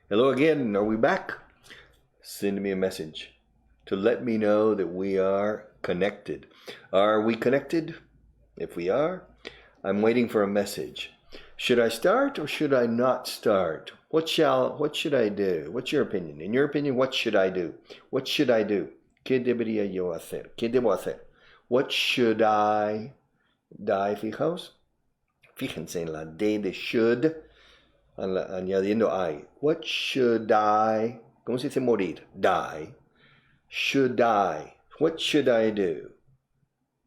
Hello again. Are we back? Send me a message to let me know that we are connected. Are we connected? If we are, I'm waiting for a message. Should I start or should I not start? What should I do? What's your opinion? In your opinion, what should I do? What should I do? ¿Qué debería yo hacer? ¿Qué debo hacer? What should I? Fijaos. Fíjense en la D de should, añadiendo I. What should I? ¿Cómo se dice morir? Die. Should I? What should I do?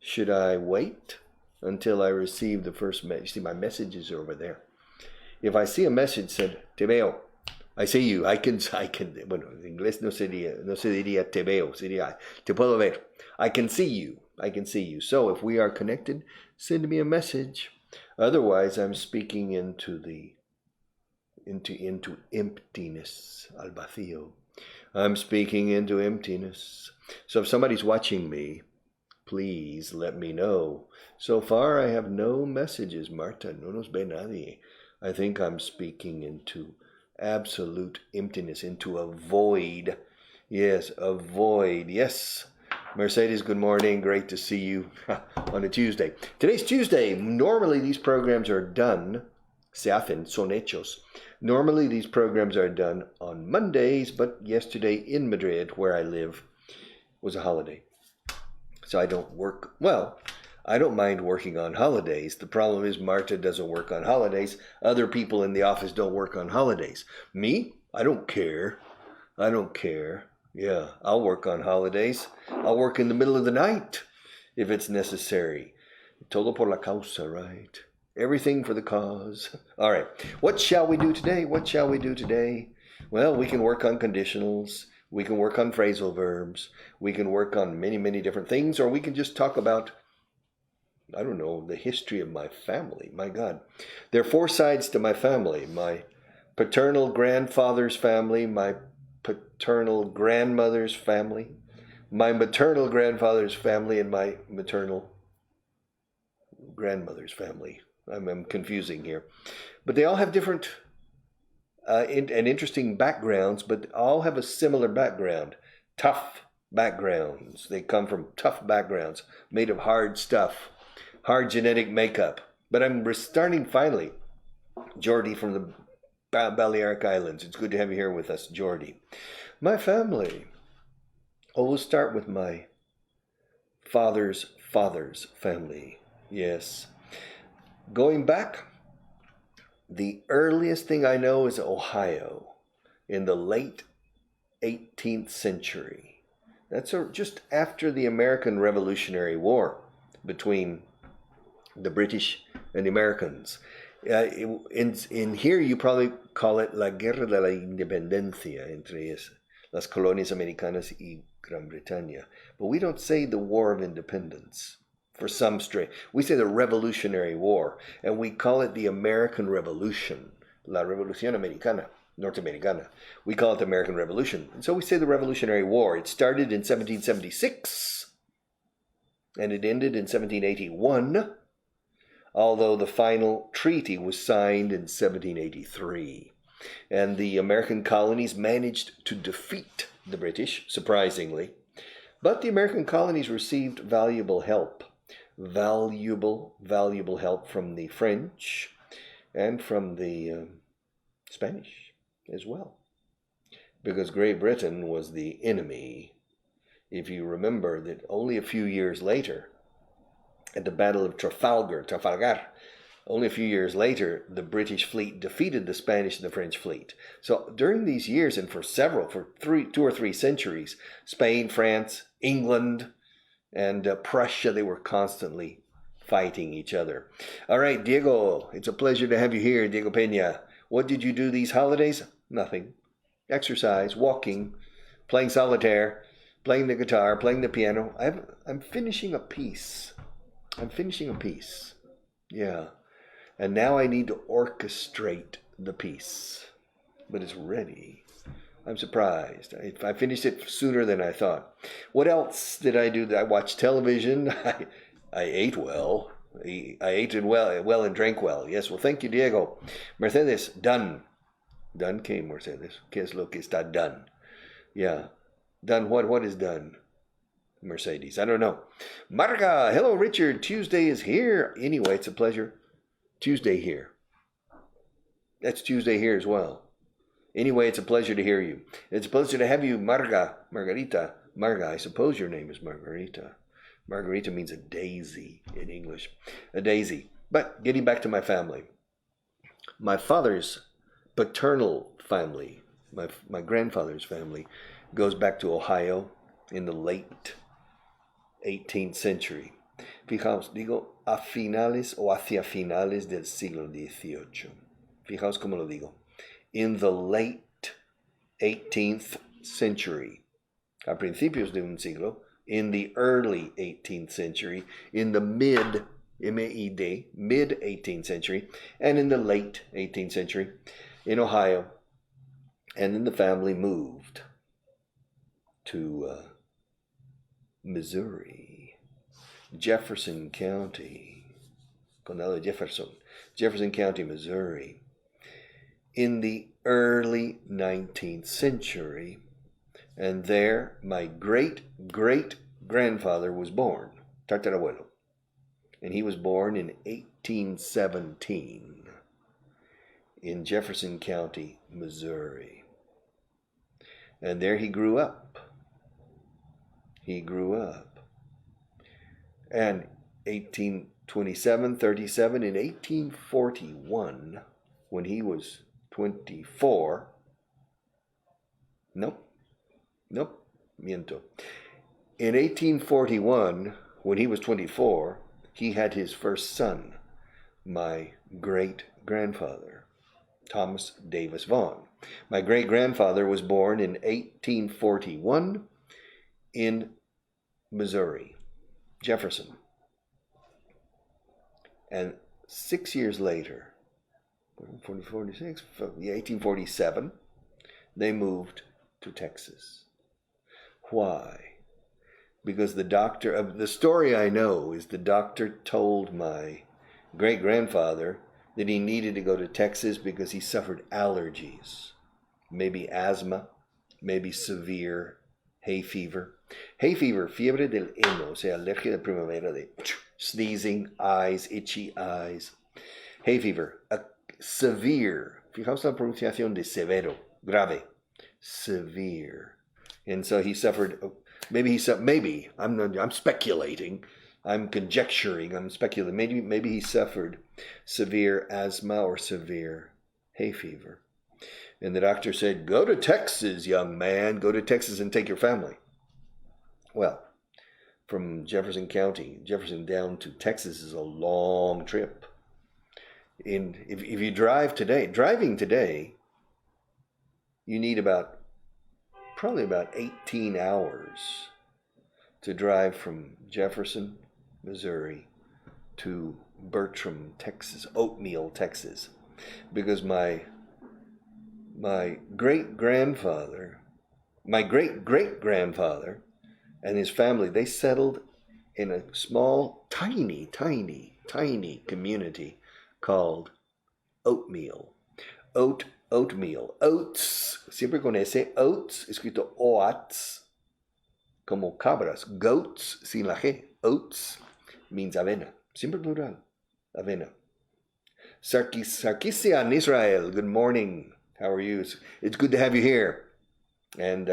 Should I wait until I receive the first message? See, my messages are over there. If I see a message said, te veo, I see you, I can, bueno, en inglés no se diría te veo, sería te puedo ver. I can see you. So if we are connected, send me a message. Otherwise, I'm speaking into emptiness, al vacío. I'm speaking into emptiness. So if somebody's watching me, please let me know. So far, I have no messages. Marta, no nos ve nadie. I think I'm speaking into absolute emptiness, into a void. Yes, a void. Yes. Mercedes, good morning. Great to see you on a Tuesday. Today's Tuesday. Normally, these programs are done. Se hacen, son hechos. Normally, these programs are done on Mondays, but yesterday in Madrid, where I live, was a holiday. So I don't work. Well, I don't mind working on holidays. The problem is Marta doesn't work on holidays. Other people in the office don't work on holidays. Me? I don't care. Yeah, I'll work on holidays. I'll work in the middle of the night if it's necessary. Todo por la causa, right? Everything for the cause. All right. What shall we do today? Well, we can work on conditionals. We can work on phrasal verbs. We can work on many, many different things. Or we can just talk about, I don't know, the history of my family. My God. There are 4 sides to my family. My paternal grandfather's family, my paternal grandmother's family, my maternal grandfather's family, and my maternal grandmother's family. I'm confusing here. But they all have different and interesting backgrounds, but all have a similar background. Tough backgrounds. They come from tough backgrounds, made of hard stuff, hard genetic makeup. But I'm starting finally. Jordi from the Balearic Islands. It's good to have you here with us, Jordi. My family. We'll start with my father's family. Yes. Going back, the earliest thing I know is Ohio in the late 18th century. That's just after the American Revolutionary War between the British and the Americans. In here, you probably call it La Guerra de la Independencia entre las colonias americanas y Gran Bretaña. But we don't say the War of Independence for some strange. We say the Revolutionary War, and we call it the American Revolution, La Revolución Americana, Norteamericana. We call it the American Revolution. And so we say the Revolutionary War. It started in 1776, and it ended in 1781. Although the final treaty was signed in 1783. And the American colonies managed to defeat the British, surprisingly. But the American colonies received valuable help. Valuable help from the French and from the Spanish as well. Because Great Britain was the enemy. If you remember that only a few years later, at the Battle of Trafalgar, only a few years later, the British fleet defeated the Spanish and the French fleet. So during these years, and for 2 or 3 centuries, Spain, France, England, and Prussia, they were constantly fighting each other. All right, Diego, it's a pleasure to have you here, Diego Peña. What did you do these holidays? Nothing. Exercise, walking, playing solitaire, playing the guitar, playing the piano. I'm finishing a piece. Yeah. And now I need to orchestrate the piece. But it's ready. I'm surprised. I finished it sooner than I thought. What else did I do? I watched television. I ate well. I ate well and drank well. Yes, well, thank you, Diego. Mercedes, done. Done qué, Mercedes? ¿Qué es lo que está done? Yeah. Done what? What is done? Mercedes. I don't know. Marga, hello, Richard. Tuesday is here. Anyway, it's a pleasure. Tuesday here. That's Tuesday here as well. Anyway, it's a pleasure to hear you. It's a pleasure to have you, Margarita. Marga, I suppose your name is Margarita. Margarita means a daisy in English. A daisy. But getting back to my family. My father's paternal family, my grandfather's family, goes back to Ohio in the late 18th century. Fijaos, digo a finales o hacia finales del siglo XVIII. Fijaos cómo lo digo. In the late 18th century. A principios de un siglo. In the early 18th century. In the mid, M-A-I-D, mid 18th century. And in the late 18th century in Ohio. And then the family moved to Missouri, Jefferson County, Condado Jefferson County, Missouri, in the early 19th century. And there my great-great-grandfather was born, tatarabuelo. And he was born in 1817 in Jefferson County, Missouri. And there he grew up. And 1827, 37, in 1841, when he was 24, miento. In 1841, when he was 24, he had his first son, my great-grandfather, Thomas Davis Vaughan. My great-grandfather was born in 1841 in Missouri, Jefferson. And 6 years later, 1847, they moved to Texas. Why? Because the story I know is the doctor told my great-grandfather that he needed to go to Texas because he suffered allergies, maybe asthma, maybe severe hay fever. Hay fever, fiebre del heno, o sea, alergia de primavera, de sneezing, eyes, itchy eyes. Hay fever, a severe, fijaos la pronunciación de severo, grave, severe. And so he suffered, I'm speculating, I'm conjecturing, I'm speculating, maybe he suffered severe asthma or severe hay fever. And the doctor said, go to Texas, young man, go to Texas and take your family. Well, from Jefferson down to Texas is a long trip. If you driving today, you need probably about 18 hours to drive from Jefferson, Missouri to Bertram, Texas, Oatmeal, Texas, because my great-grandfather and his family, they settled in a small, tiny community called Oatmeal. Oatmeal. Oats, siempre con ese, oats, escrito oats, como cabras. Goats, sin la G. Oats means avena. Siempre plural. Avena. Sarkisian Israel, good morning. How are you? It's good to have you here. And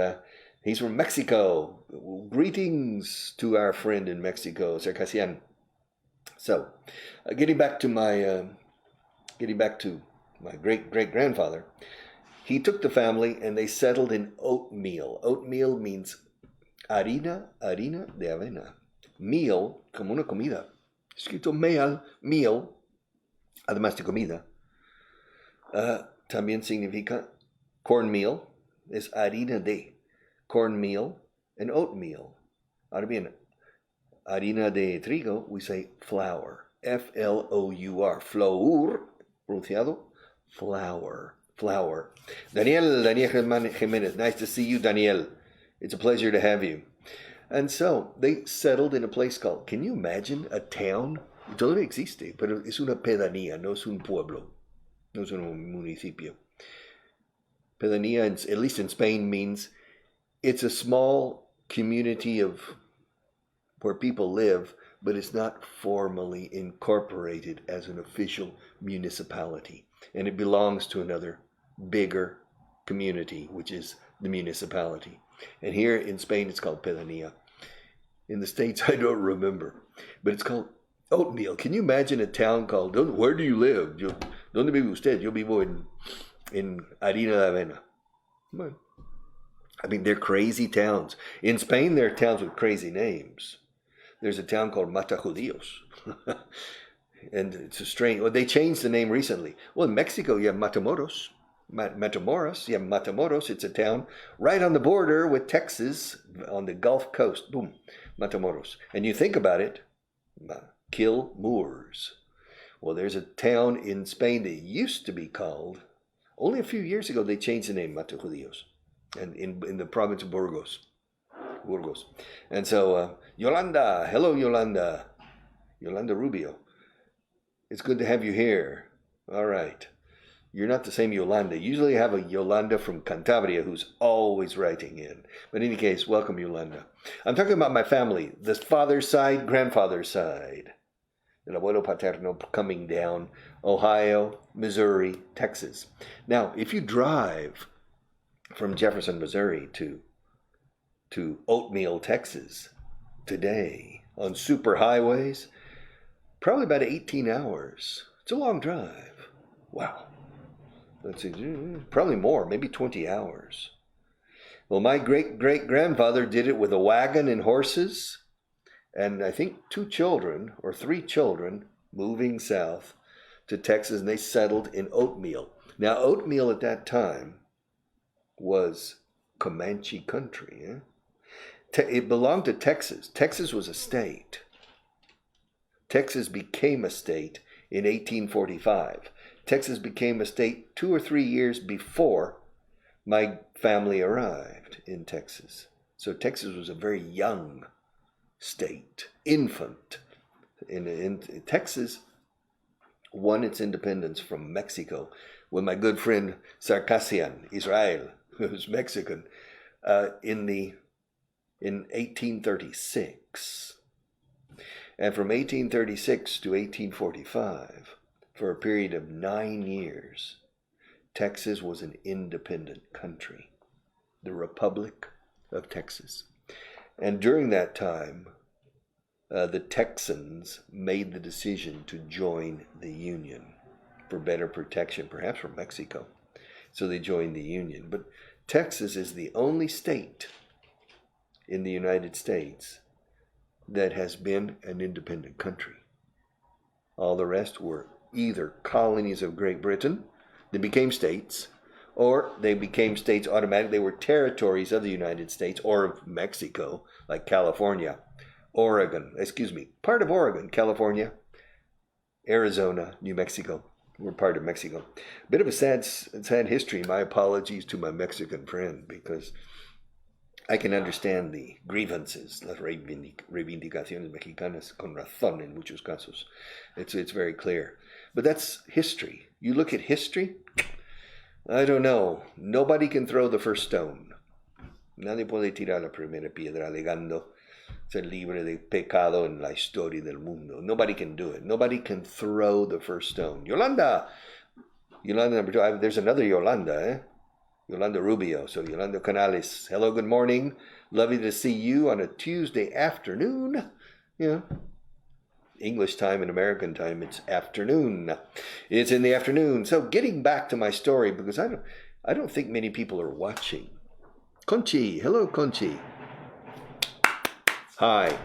he's from Mexico. Greetings to our friend in Mexico, Sarkisian. So, getting back to my great-great-grandfather, he took the family and they settled in Oatmeal. Oatmeal means harina de avena. Meal, como una comida. Escrito meal, además de comida. También significa cornmeal, es harina de cornmeal and oatmeal. Ahora bien, harina de trigo, we say flour. F-L-O-U-R. Flour, pronunciado, flour. Daniel Jimenez, nice to see you, Daniel. It's a pleasure to have you. And so, they settled in a place called, can you imagine a town? Todavía existe, pero es una pedanía, no es un pueblo, no es un municipio. Pedanía, at least in Spain, means it's a small community of where people live, but it's not formally incorporated as an official municipality. And it belongs to another bigger community, which is the municipality. And here in Spain, it's called pedanía. In the States, I don't remember, but it's called oatmeal. Can you imagine a town called, where do you live? ¿Dónde vive usted? Yo vivo en harina de avena. Well, I mean, they're crazy towns. In Spain, there are towns with crazy names. There's a town called Matajudíos. And it's a strange, well, they changed the name recently. Well, in Mexico, you have Matamoros. Matamoros, you have Matamoros. It's a town right on the border with Texas on the Gulf Coast. Boom, Matamoros. And you think about it, kill Moors. Well, there's a town in Spain that used to be called, only a few years ago, they changed the name, Matajudíos, and in the province of Burgos. And so, Yolanda, hello, Yolanda Rubio. It's good to have you here. All right. You're not the same Yolanda. Usually I have a Yolanda from Cantabria who's always writing in. But in any case, welcome, Yolanda. I'm talking about my family, the father's side, grandfather's side. El abuelo paterno coming down, Ohio, Missouri, Texas. Now, if you drive from Jefferson, Missouri to Oatmeal, Texas today on super highways, probably about 18 hours. It's a long drive. Wow. Let's see, probably more, maybe 20 hours. Well, my great-great-grandfather did it with a wagon and horses, and I think 2 children or 3 children moving south to Texas, and they settled in Oatmeal. Now, Oatmeal at that time was Comanche country. It belonged to Texas. Texas was a state. Texas became a state in 1845. Texas became a state 2 or 3 years before my family arrived in Texas. So Texas was a very young state, infant. In Texas won its independence from Mexico when my good friend Sarkassian, Israel, who's Mexican, in 1836. And from 1836 to 1845, for a period of 9 years, Texas was an independent country, the Republic of Texas. And during that time, the Texans made the decision to join the Union for better protection, perhaps from Mexico. So they joined the Union. But Texas is the only state in the United States that has been an independent country. All the rest were either colonies of Great Britain that became states, or they became states automatically. They were territories of the United States or of Mexico, like California, part of Oregon, California, Arizona, New Mexico were part of Mexico. A bit of a sad history. My apologies to my Mexican friend, because I can understand the grievances, las reivindicaciones mexicanas, con razón en muchos casos. It's very clear. But that's history. You look at history, I don't know. Nobody can throw the first stone. Nadie puede tirar la primera piedra alegando ser libre de pecado en la historia del mundo. Nobody can do it. Nobody can throw the first stone. Yolanda number 2. There's another Yolanda, Yolanda Rubio. So Yolanda Canales. Hello, good morning. Lovely to see you on a Tuesday afternoon. English time and American time, it's afternoon. It's in the afternoon. So getting back to my story, because I don't think many people are watching. Conchi. Hello, Conchi. Hi.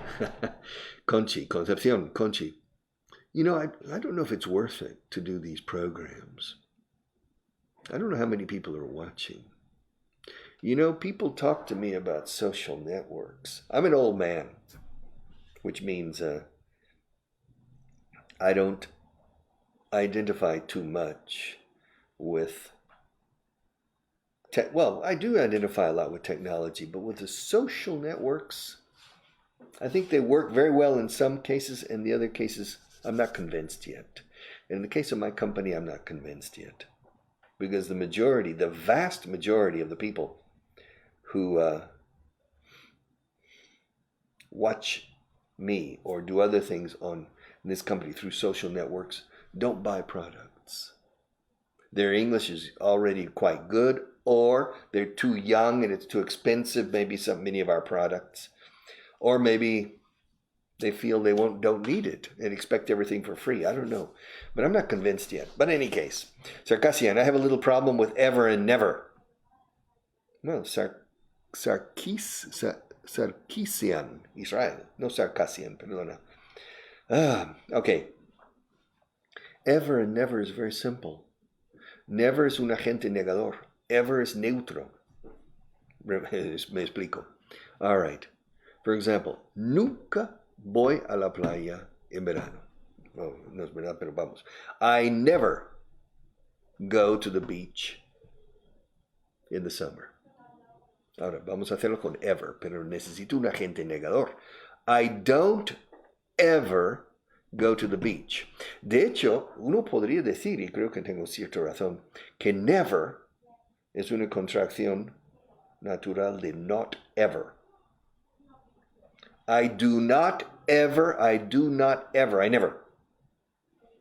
Concepcion, Conchi. I don't know if it's worth it to do these programs. I don't know how many people are watching. People talk to me about social networks. I'm an old man, which means I don't identify too much with I do identify a lot with technology, but with the social networks, I think they work very well in some cases. In the other cases, I'm not convinced yet. In the case of my company, I'm not convinced yet. because the majority, the vast majority of the people who watch me or do other things on this company through social networks don't buy products. Their English is already quite good, or they're too young and it's too expensive, maybe many of our products, or maybe they feel they don't need it and expect everything for free. I don't know, but I'm not convinced yet. But in any case, Sarkassian, I have a little problem with ever and never. No, Sarkisian, Israel, no Sarkassian, perdona. Okay. Ever and never is very simple. Never es un agente negador. Ever is neutro. Me explico. All right. For example, nunca voy a la playa en verano. Oh, no es verdad, pero vamos. I never go to the beach in the summer. Ahora, vamos a hacerlo con ever, pero necesito un agente negador. I don't ever go to the beach. De hecho, uno podría decir, y creo que tengo cierta razón, que never es una contracción natural de not ever. I do not ever, I never.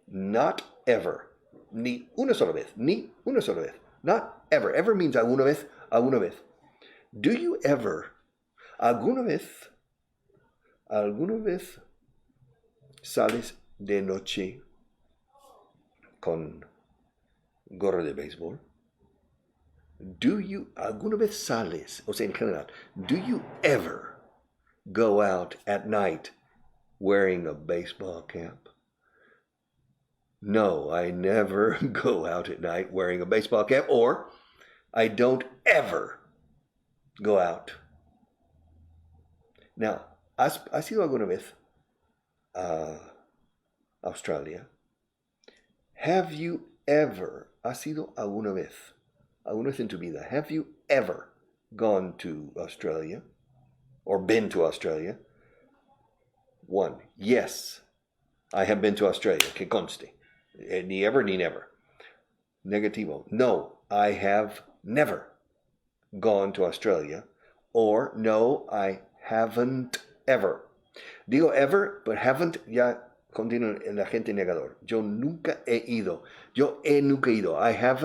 Not ever. Ni una sola vez. Not ever. Ever means alguna vez. Do you ever, alguna vez sales de noche con gorra de béisbol? ¿Alguna vez sales, o sea, en general, do you ever go out at night wearing a baseball cap? No, I never go out at night wearing a baseball cap, or I don't ever go out. Now, ¿has ido alguna vez a Australia? Have you ever, has ido alguna vez en tu vida, have you ever gone to Australia or been to Australia? 1. Yes, I have been to Australia, que conste. Ni ever, ni never. Negativo. No, I have never gone to Australia. Or no, I haven't ever. Digo ever, but haven't ya continúa el agente negador. Yo nunca he ido. Nunca ido. I have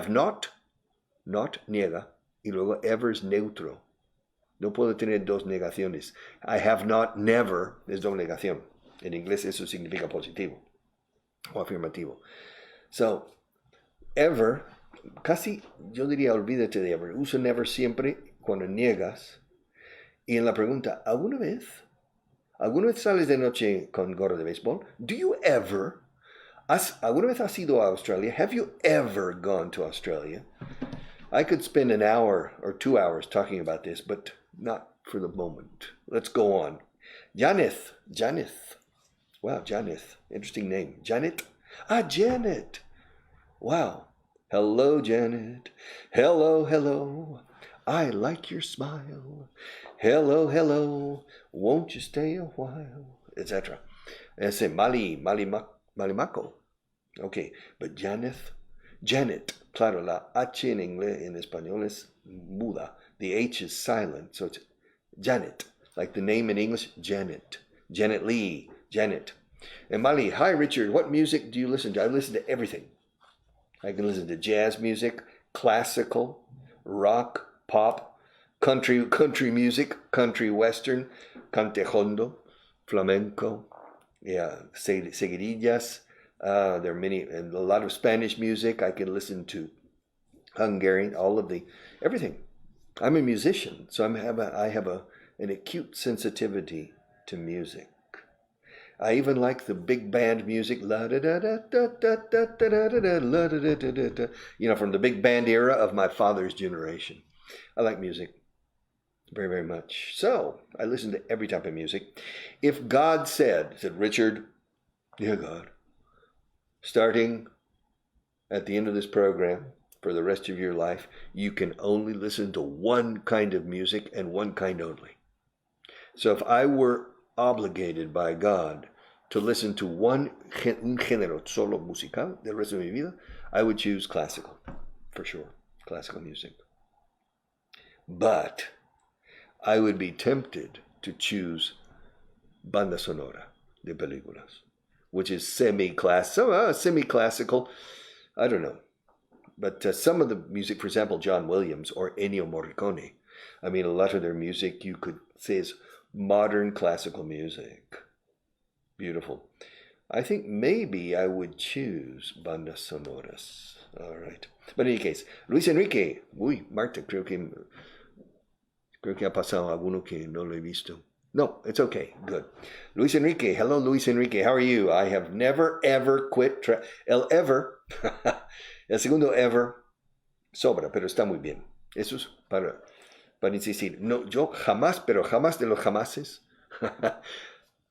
not niega, y luego ever es neutro. No puedo tener dos negaciones. I have not, never es doble negación. En inglés eso significa positivo o afirmativo. So, ever, casi yo diría olvídate de ever. Usa never siempre cuando niegas. Y en la pregunta, ¿alguna vez sales de noche con gorro de béisbol? Do you ever? ¿Alguna vez has ido a Australia? Have you ever gone to Australia? I could spend an hour or 2 hours talking about this, but not for the moment. Let's go on. Janeth. Wow, Janeth. Interesting name. Janet? Janet. Wow. Hello, Janet. Hello. I like your smile. Hello. Won't you stay a while? Etc. Ese Malimaco. Okay, but Janet, claro, la H en inglés, en español es muda. The H is silent, so it's Janet, like the name in English, Janet. Janet Lee, Janet. And Mali, hi Richard, what music do you listen to? I listen to everything. I can listen to jazz music, classical, rock, pop, country music, country western, cantejondo, flamenco, seguidillas. There are many, and a lot of Spanish music. I can listen to Hungarian, everything. I'm a musician, so I have an acute sensitivity to music. I even like the big band music, from the big band era of my father's generation. I like music very, very much. So I listen to every type of music. If God said Richard, dear God, starting at the end of this program, for the rest of your life, you can only listen to one kind of music and one kind only. So if I were obligated by God to listen to un género solo musical del resto de mi vida, I would choose classical, for sure, classical music. But I would be tempted to choose banda sonora de películas, which is semi-classical. I don't know. But some of the music, for example, John Williams or Ennio Morricone, I mean, a lot of their music you could say is modern classical music. Beautiful. I think maybe I would choose bandas sonoras. All right. But in any case, Luis Enrique. Uy, Marta, creo que ha pasado alguno que no lo he visto. No, it's okay. Good. Luis Enrique. Hello, Luis Enrique. How are you? I have never, ever quit. El ever. El segundo ever sobra, pero está muy bien. Eso es para insistir. No, yo jamás, pero jamás de los jamases.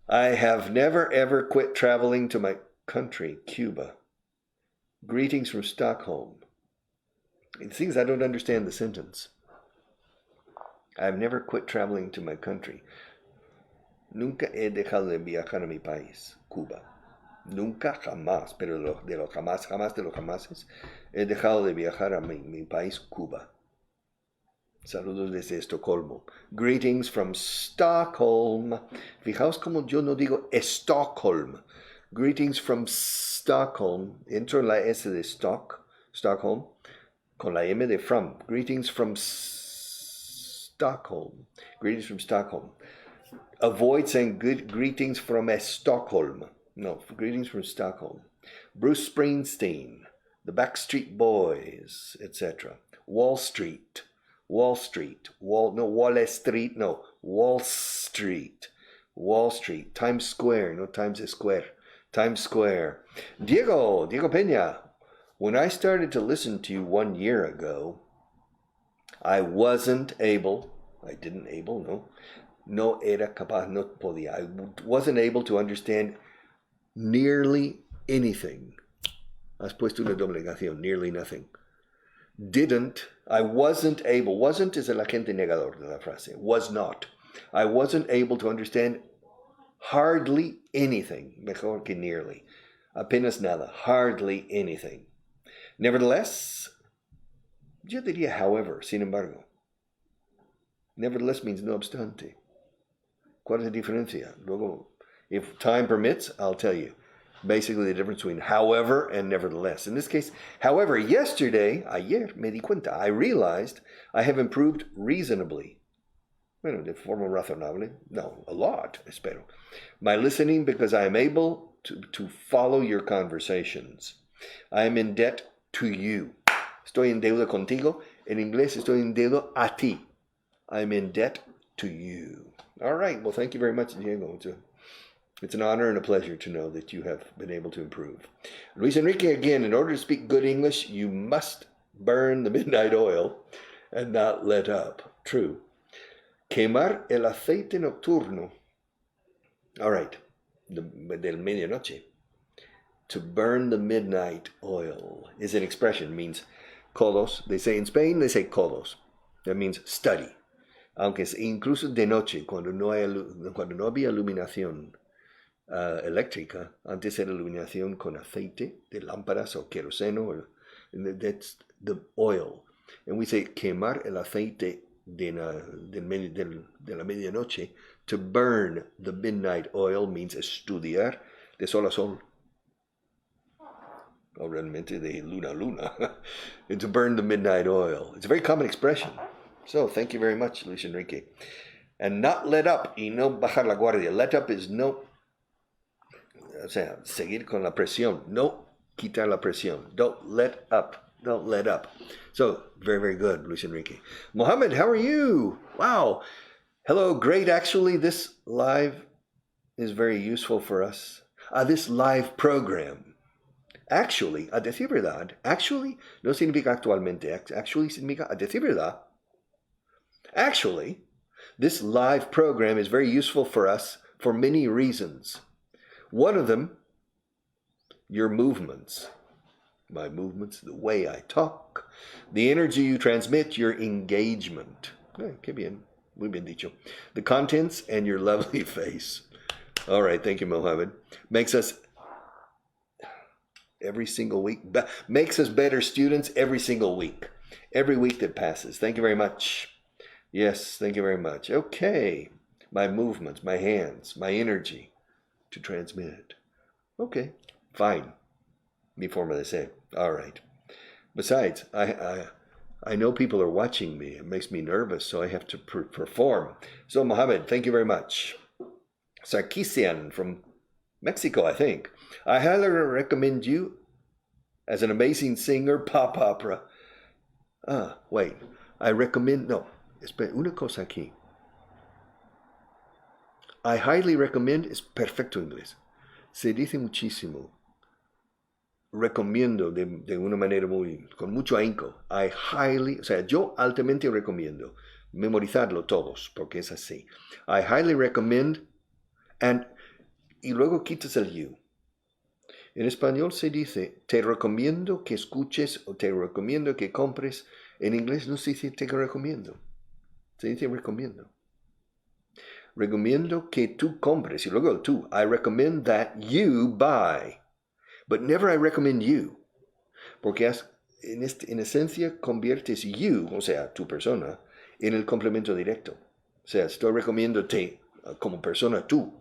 I have never, ever quit traveling to my country, Cuba. Greetings from Stockholm. It seems I don't understand the sentence. I've never quit traveling to my country. Nunca he dejado de viajar a mi país, Cuba. Nunca, jamás, pero de los jamás de los jamases, he dejado de viajar a mi país, Cuba. Saludos desde Estocolmo. Greetings from Stockholm. Fijaos como yo no digo Stockholm. Greetings from Stockholm. Entro en la S de Stockholm, con la M de from. Greetings from Stockholm. Greetings from Stockholm. Avoid saying greetings from Stockholm. No, greetings from Stockholm. Bruce Springsteen, the Backstreet Boys, etc. Wall Street. Wall Street. Wall Street. Wall Street. Times Square. No Times Square. Times Square. Diego Peña. When I started to listen to you 1 year ago, I wasn't able to understand nearly anything. Has puesto una doblegación, nearly nothing. I wasn't able, wasn't es el agente negador de la frase, was not. I wasn't able to understand hardly anything, mejor que nearly. Apenas nada, hardly anything. Nevertheless, yo diría however, sin embargo. Nevertheless means no obstante. ¿Cuál es la diferencia? Luego, if time permits, I'll tell you. Basically the difference between however and nevertheless. In this case, however, ayer me di cuenta, I realized I have improved reasonably. Bueno, de forma razonable. No, a lot, espero. My listening because I am able to follow your conversations. I am in debt to you. Estoy en deuda contigo. En inglés, estoy en deuda a ti. I'm in debt to you. All right. Well, thank you very much, Diego. It's an honor and a pleasure to know that you have been able to improve. Luis Enrique, again, in order to speak good English, you must burn the midnight oil and not let up. True. Quemar el aceite nocturno. All right. Del medianoche. To burn the midnight oil is an expression, means codos. They say in Spain, they say codos. That means study. Aunque es incluso de noche, cuando no había iluminación eléctrica, antes era iluminación con aceite de lámparas o queroseno, that's the oil. And we say quemar el aceite de la medianoche. To burn the midnight oil means estudiar de sol a sol. O realmente de luna a luna. And to burn the midnight oil. It's a very common expression. So, thank you very much, Luis Enrique. And not let up, y no bajar la guardia. Let up is no, o sea, seguir con la presión. No quitar la presión. Don't let up. Don't let up. So, very, very good, Luis Enrique. Mohammed, how are you? Wow. Hello, great. Actually, this live is very useful for us. This live program. Actually, a decir verdad, actually no significa actualmente. Actually significa a decir verdad. Actually, this live program is very useful for us for many reasons. One of them, your movements. My movements, the way I talk, the energy you transmit, your engagement. Qué bien, muy bien dicho. The contents and your lovely face. All right, thank you, Mohammed. Makes us every single week. Makes us better students every single week. Every week that passes. Thank you very much. Yes, thank you very much. Okay. My movements, my hands, my energy to transmit. Okay, fine. Mi forma de ser. All right. Besides, I know people are watching me. It makes me nervous, so I have to perform. So, Mohammed, thank you very much. Sarkisian from Mexico, I think. I highly recommend you as an amazing singer, pop opera. Wait. I recommend, no, espera, una cosa aquí. I highly recommend es perfecto inglés. Se dice muchísimo. Recomiendo de una manera con mucho ahínco. O sea, yo altamente recomiendo. Memorizarlo todos, porque es así. I highly recommend, y luego quitas el you. En español se dice, te recomiendo que escuches o te recomiendo que compres. En inglés no se dice te recomiendo. Se dice recomiendo. Recomiendo que tú compres. Y luego el tú. I recommend that you buy. But never I recommend you. Porque en esencia conviertes you, o sea, tu persona, en el complemento directo. O sea, estoy recomendándote como persona tú.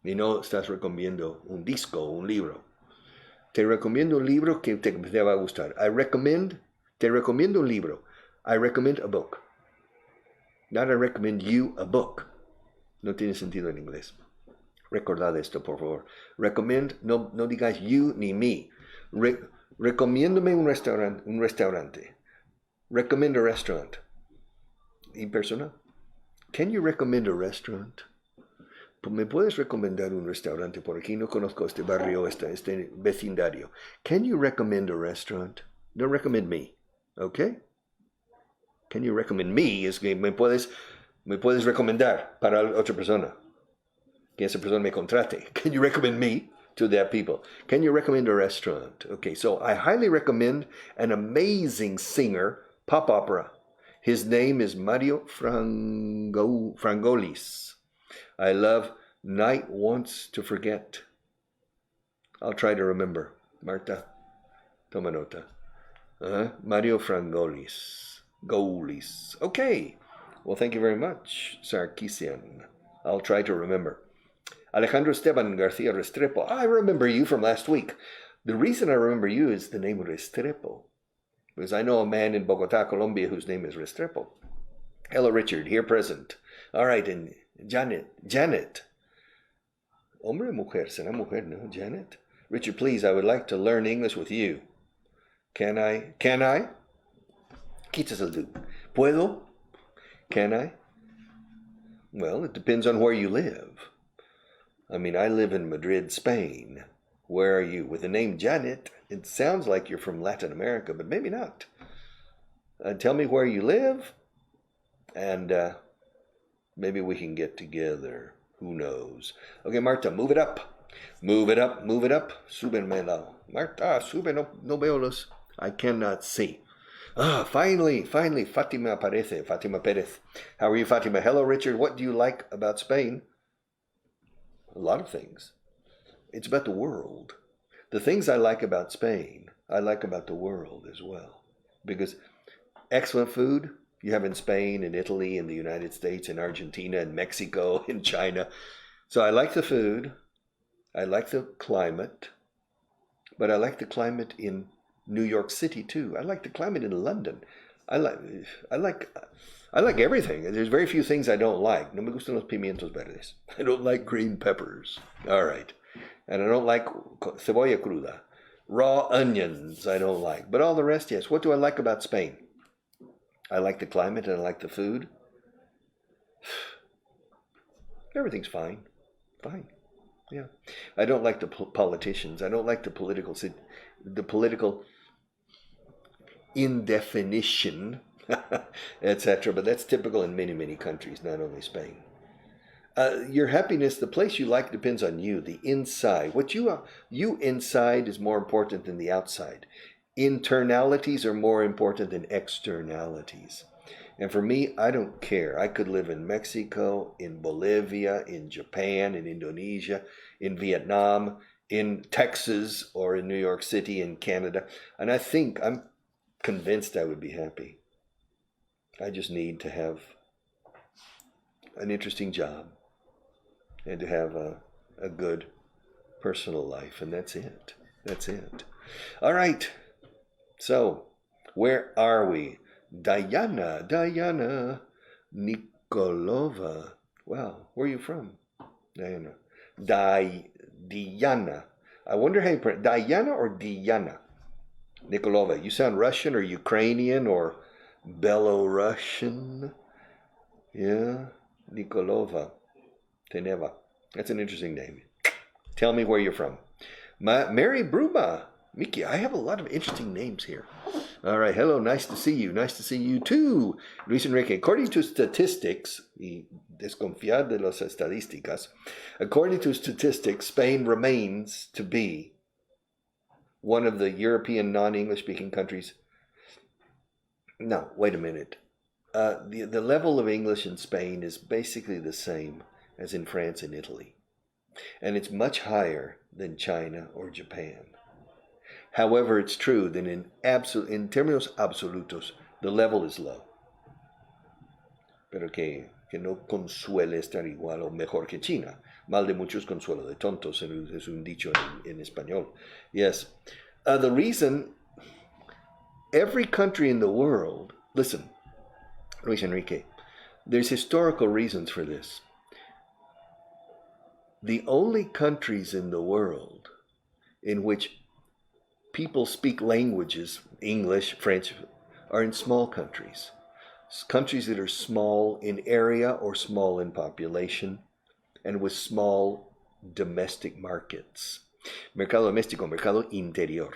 Y no estás recomendando un disco o un libro. Te recomiendo un libro que te va a gustar. Te recomiendo un libro. I recommend a book. Not I recommend you a book. No tiene sentido en inglés. Recordad esto, por favor. Recommend, no digáis you ni me. Recomiéndome un restaurante. Recommend a restaurant. Impersonal. Can you recommend a restaurant? ¿Me puedes recomendar un restaurante por aquí? No conozco este barrio, este vecindario. Can you recommend a restaurant? Don't recommend me. Okay? Can you recommend me? Es que me puedes recomendar para otra persona. Que esa persona me contrate. Can you recommend me to that people? Can you recommend a restaurant? Okay, so I highly recommend an amazing singer, pop opera. His name is Mario Frangolis. I love Night Wants to Forget. I'll try to remember. Marta, toma nota. Mario Frangolis. Golis. Okay. Well, thank you very much, Sarkisian. I'll try to remember. Alejandro Esteban Garcia Restrepo. I remember you from last week. The reason I remember you is the name Restrepo. Because I know a man in Bogota, Colombia, whose name is Restrepo. Hello, Richard, here present. All right, and Janet. Hombre, mujer, será mujer, no? Janet? Richard, please, I would like to learn English with you. Can I? Quitas el do. ¿Puedo? Can I? Well, it depends on where you live. I mean, I live in Madrid, Spain. Where are you? With the name Janet, it sounds like you're from Latin America, but maybe not. Tell me where you live, and maybe we can get together. Who knows? Okay, Marta, move it up. Move it up. Súbenmelo. Marta, sube, no veo los. I cannot see. Finally, Fatima Perez. How are you, Fatima? Hello, Richard. What do you like about Spain? A lot of things. It's about the world. The things I like about Spain, I like about the world as well. Because excellent food you have in Spain, in Italy, in the United States, in Argentina, in Mexico, in China. So I like the food. I like the climate. But I like the climate in New York City too. I like the climate in London. I like everything. There's very few things I don't like. No me gustan los pimientos verdes. I don't like green peppers. All right. And I don't like cebolla cruda. Raw onions I don't like. But all the rest, yes. What do I like about Spain? I like the climate and I like the food. Everything's fine. Fine. Yeah. I don't like the politicians. I don't like the political indefinition, etc. But that's typical in many, many countries, not only Spain. Your happiness, the place you like depends on you, the inside. What you inside is more important than the outside. Internalities are more important than externalities. And for me, I don't care. I could live in Mexico, in Bolivia, in Japan, in Indonesia, in Vietnam, in Texas or in New York City in Canada. And I'm convinced I would be happy. I just need to have an interesting job and to have a good personal life, and that's it. That's it. All right. So, where are we? Diana Nikolova. Wow, where are you from? Diana. Diana. I wonder how you pronounce Diana or Diana Nikolova. You sound Russian or Ukrainian or Belarusian. Yeah, Nikolova. Teneva. That's an interesting name. Tell me where you're from. Mary Bruma. Miki, I have a lot of interesting names here. All right, hello, nice to see you. Nice to see you too. Luis Enrique, according to statistics, y desconfiar de las estadísticas, according to statistics, Spain remains to be one of the European non-English speaking countries. No, wait a minute. The level of English in Spain is basically the same as in France and Italy. And it's much higher than China or Japan. However, it's true that in términos absolutos, the level is low. Pero que no consuele estar igual o mejor que China. Mal de muchos consuelo de tontos, es un dicho en español. Yes. The reason, every country in the world, listen, Luis Enrique, there's historical reasons for this. The only countries in the world in which people speak languages, English, French, are in small countries. Countries that are small in area or small in population and with small domestic markets. Mercado doméstico, mercado interior.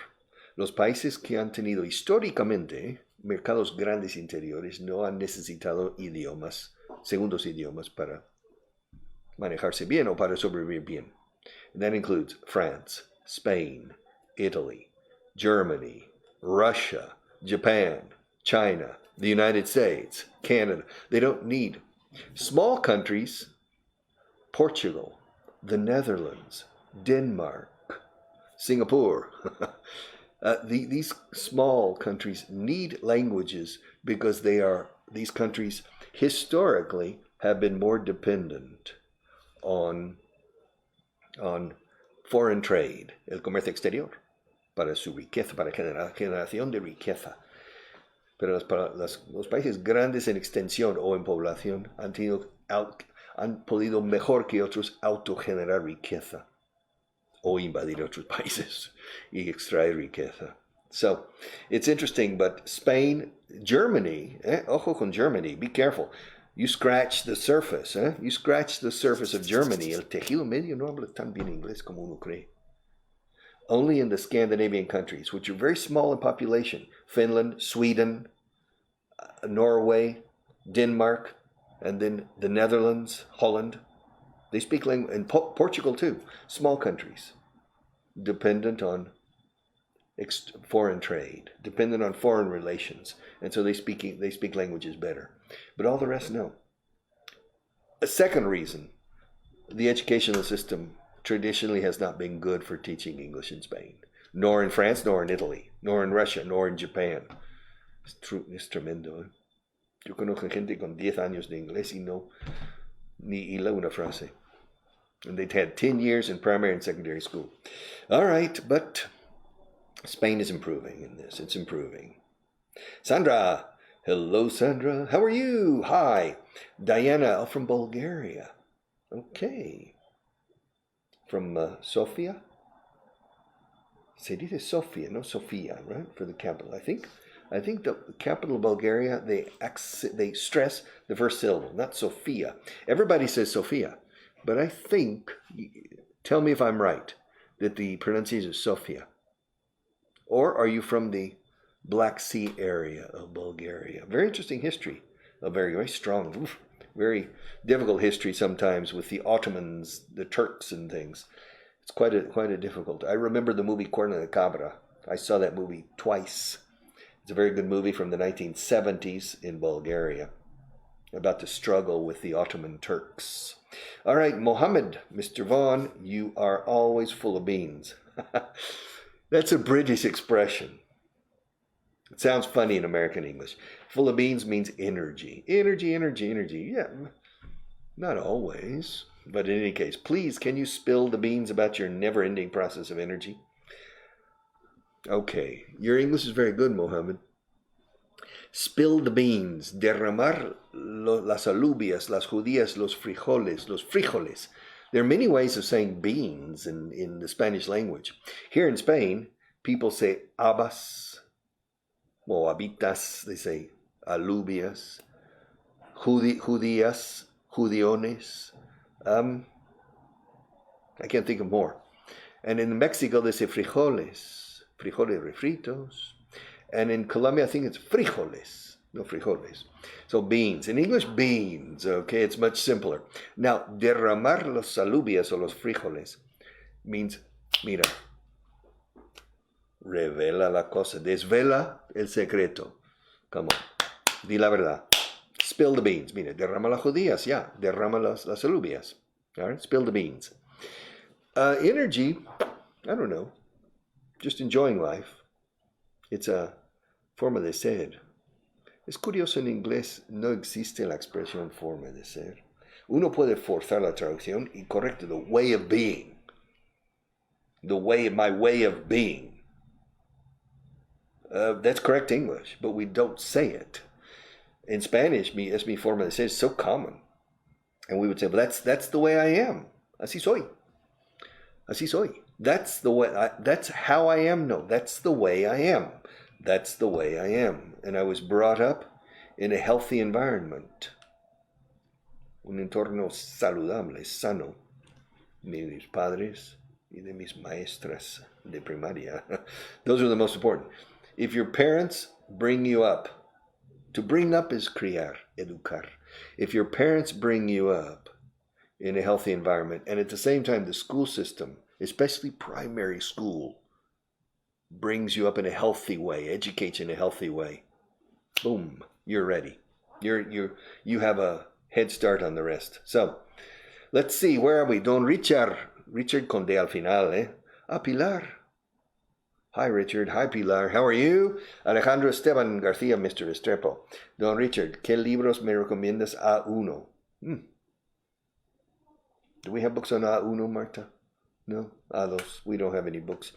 Los países que han tenido históricamente mercados grandes interiores no han necesitado segundos idiomas para manejarse bien o para sobrevivir bien. And that includes France, Spain, Italy, Germany, Russia, Japan, China, the United States, Canada. They don't need small countries. Portugal, the Netherlands, Denmark, Singapore. These small countries need languages because these countries historically have been more dependent on foreign trade, el comercio exterior, para su riqueza, para generación de riqueza. Pero los países grandes en extensión o en población han podido mejor que otros autogenerar riqueza o invadir otros países y extraer riqueza. So, it's interesting, but Spain, Germany, ojo con Germany, be careful. You scratch the surface, You scratch the surface of Germany. El tejido medio no habla tan bien inglés como uno cree. Only in the Scandinavian countries, which are very small in population, Finland, Sweden, Norway, Denmark, and then the Netherlands, Holland, they speak language, and Portugal too, small countries, dependent on foreign trade, dependent on foreign relations, and so they speak languages better. But all the rest, no. A second reason, the educational system traditionally has not been good for teaching English in Spain, nor in France, nor in Italy, nor in Russia, nor in Japan. Es tremendo. Yo conozco gente con 10 años de inglés y no ni hila una frase. And they'd had 10 years in primary and secondary school. All right, but Spain is improving in this. It's improving. Sandra. Hello, Sandra. How are you? Hi. Diana from Bulgaria. Okay. From Sofia? Se dice Sofia, no Sofia, right? For the capital. I think the capital of Bulgaria, they stress the first syllable, not Sofia. Everybody says Sofia, but I think, tell me if I'm right, that the pronunciation is Sofia. Or are you from the Black Sea area of Bulgaria? Very interesting history, a very, very strong, very difficult history sometimes with the Ottomans, the Turks and things. It's quite a difficult. I remember the movie Cuerno de Cabra. I saw that movie twice. It's a very good movie from the 1970s in Bulgaria. about the struggle with the Ottoman Turks. All right, Mohammed, Mr. Vaughan, you are always full of beans. That's a British expression. It sounds funny in American English. Full of beans means energy. Energy, energy, energy. Yeah, not always. But in any case, please, can you spill the beans about your never-ending process of energy? Okay, your English is very good, Mohammed. Spill the beans. Derramar las alubias, las judías, los frijoles, los frijoles. There are many ways of saying beans in the Spanish language. Here in Spain, people say habas, or habitas, they say alubias, judías, judiones. I can't think of more. And in Mexico, they say frijoles, frijoles refritos. And in Colombia, I think it's frijoles, no frijoles. So beans. In English, beans, okay? It's much simpler. Now, derramar los alubias o los frijoles means, mira, revela la cosa, desvela el secreto. Come on, di la verdad. Spill the beans. Mira, derrama las judías, yeah, derrama las alubias. All right, spill the beans. Energy, I don't know, just enjoying life. It's a forma de ser. Es curioso, en inglés no existe la expresión forma de ser. Uno puede forzar la traducción y correcto, the way of being. My way of being. That's correct English, but we don't say it. In Spanish, es mi forma de ser is so common. And we would say, well, that's the way I am. Así soy. Así soy. That's the way, that's how I am. No, that's the way I am. That's the way I am. And I was brought up in a healthy environment. Un entorno saludable, sano. De mis padres y de mis maestras de primaria. Those are the most important. If your parents bring you up, to bring up is criar, educar. If your parents bring you up in a healthy environment, and at the same time the school system, especially primary school, brings you up in a healthy way, educates you in a healthy way, boom, you're ready. You have a head start on the rest. So, let's see, where are we? Don Richard con D al final, eh? Ah, Pilar. Hi, Richard. Hi, Pilar. How are you? Alejandro Esteban García, Mr. Estrepo. Don Richard, ¿qué libros me recomiendas A1? Do we have books on A1, Marta? No? A2. We don't have any books.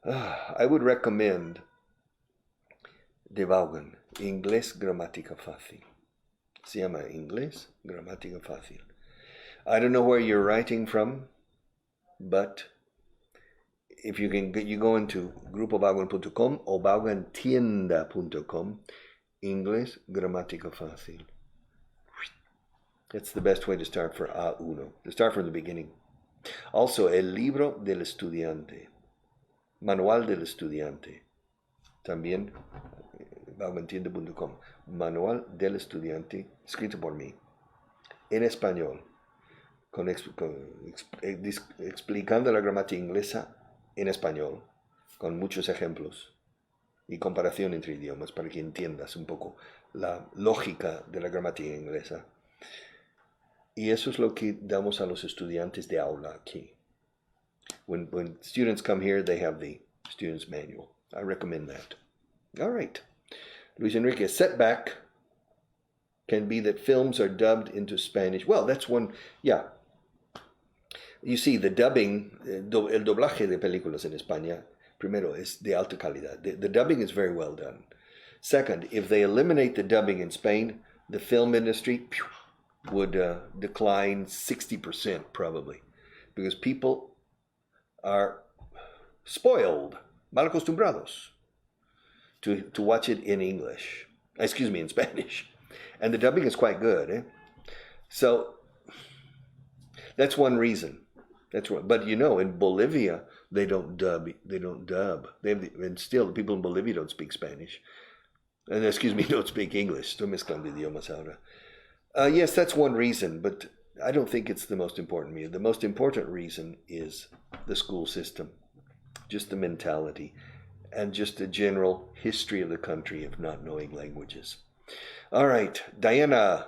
I would recommend de Vaughan, Inglés Gramática Fácil. Se llama Inglés Gramática Fácil. I don't know where you're writing from, but if you go into grupovaughan.com or vaughantienda.com, Inglés Gramática Fácil. That's the best way to start for A1, to start from the beginning. Also, El Libro del Estudiante, Manual del Estudiante. También, vaughantienda.com, Manual del Estudiante, escrito por mí, en español, explicando la gramática inglesa en español, con muchos ejemplos y comparación entre idiomas para que entiendas un poco la lógica de la gramática inglesa. Y eso es lo que damos a los estudiantes de aula aquí. When students come here, they have the student's manual. I recommend that. All right. Luis Enrique, setback can be that films are dubbed into Spanish. Well, that's one, yeah. You see, the dubbing, el doblaje de películas en España, primero, es de alta calidad. The dubbing is very well done. Second, if they eliminate the dubbing in Spain, the film industry would decline 60% probably, because people are spoiled, mal acostumbrados, to watch it in English. Excuse me, in Spanish. And the dubbing is quite good. Eh? So that's one reason. That's right. But you know, in Bolivia, they don't dub. And still, the people in Bolivia don't speak Spanish. And don't speak English. Estoy mezclando idiomas ahora. Yes, that's one reason, but I don't think it's the most important reason. The most important reason is the school system, just the mentality, and just a general history of the country of not knowing languages. All right, Diana,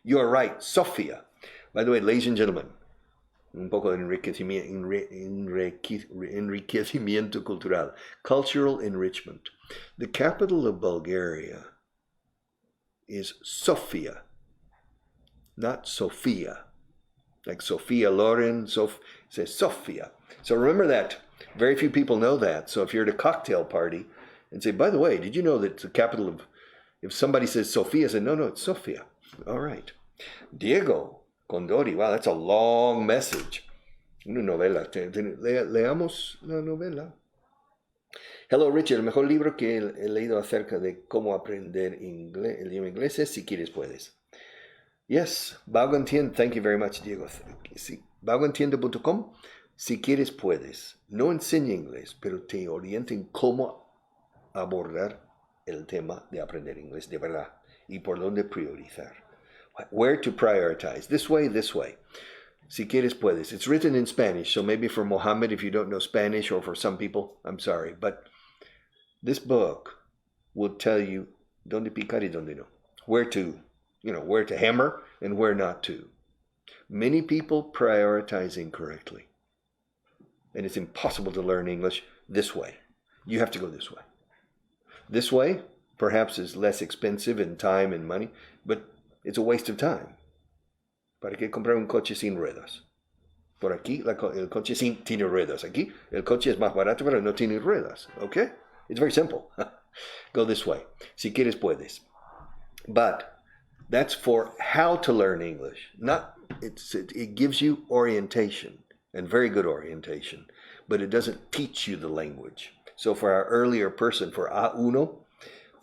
you are right. Sophia. By the way, ladies and gentlemen, un poco de enriquecimiento cultural. Cultural enrichment. The capital of Bulgaria is Sofia, not Sophia. Like Sophia Loren, says Sofia. So remember that. Very few people know that. So if you're at a cocktail party and say, by the way, did you know that the capital of, if somebody says Sofia, say, no, it's Sofia. All right. Diego Condori, wow, that's a long message. Una novela. Leamos la novela. Hello, Richard. El mejor libro que he leído acerca de cómo aprender inglés, el idioma inglés es Si quieres puedes. Yes, Vaughan, thank you very much, Diego. Vaughantienda.com. Si quieres puedes. No enseña inglés, pero te orienta en cómo abordar el tema de aprender inglés de verdad y por dónde priorizar. Where to prioritize. This way, this way. Si quieres puedes. It's written in Spanish, so maybe for Mohammed, if you don't know Spanish, or for some people, I'm sorry. But this book will tell you dónde picar y dónde no. Where to hammer and where not to. Many people prioritize incorrectly. And it's impossible to learn English this way. You have to go this way. This way, perhaps, is less expensive in time and money, but it's a waste of time. ¿Para qué comprar un coche sin ruedas? Por aquí, el coche tiene ruedas. Aquí, el coche es más barato, pero no tiene ruedas. Okay? It's very simple. Go this way. Si quieres, puedes. But that's for how to learn English. It gives you orientation, and very good orientation, but it doesn't teach you the language. So for our earlier person, for A1,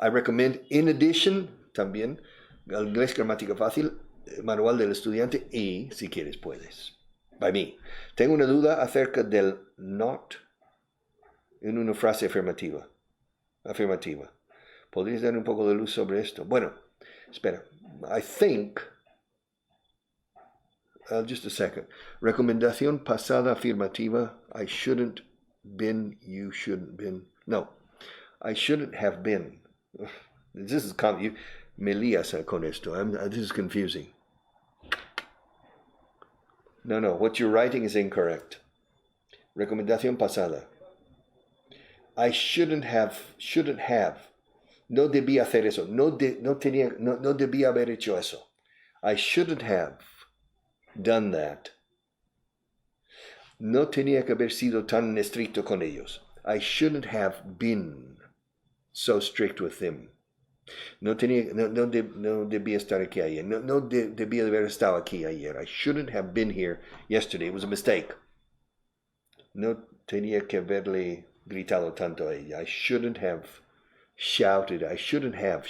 I recommend, in addition, también, Inglés Gramática Fácil, Manual del Estudiante y Si quieres puedes. By me. Tengo una duda acerca del not en una frase afirmativa. ¿Podrías dar un poco de luz sobre esto? Bueno, espera. I think, just a second. Recomendación pasada afirmativa. I shouldn't been, you shouldn't been. No, I shouldn't have been. This is me lías con esto. This is confusing. No, what you're writing is incorrect. Recomendación pasada. I shouldn't have. No debía hacer eso. No debía haber hecho eso. I shouldn't have done that. No tenía que haber sido tan estricto con ellos. I shouldn't have been so strict with them. No debía estar aquí ayer. No debía haber estado aquí ayer. I shouldn't have been here yesterday. It was a mistake. No tenía que haberle gritado tanto a ella. I shouldn't have shouted. I shouldn't have.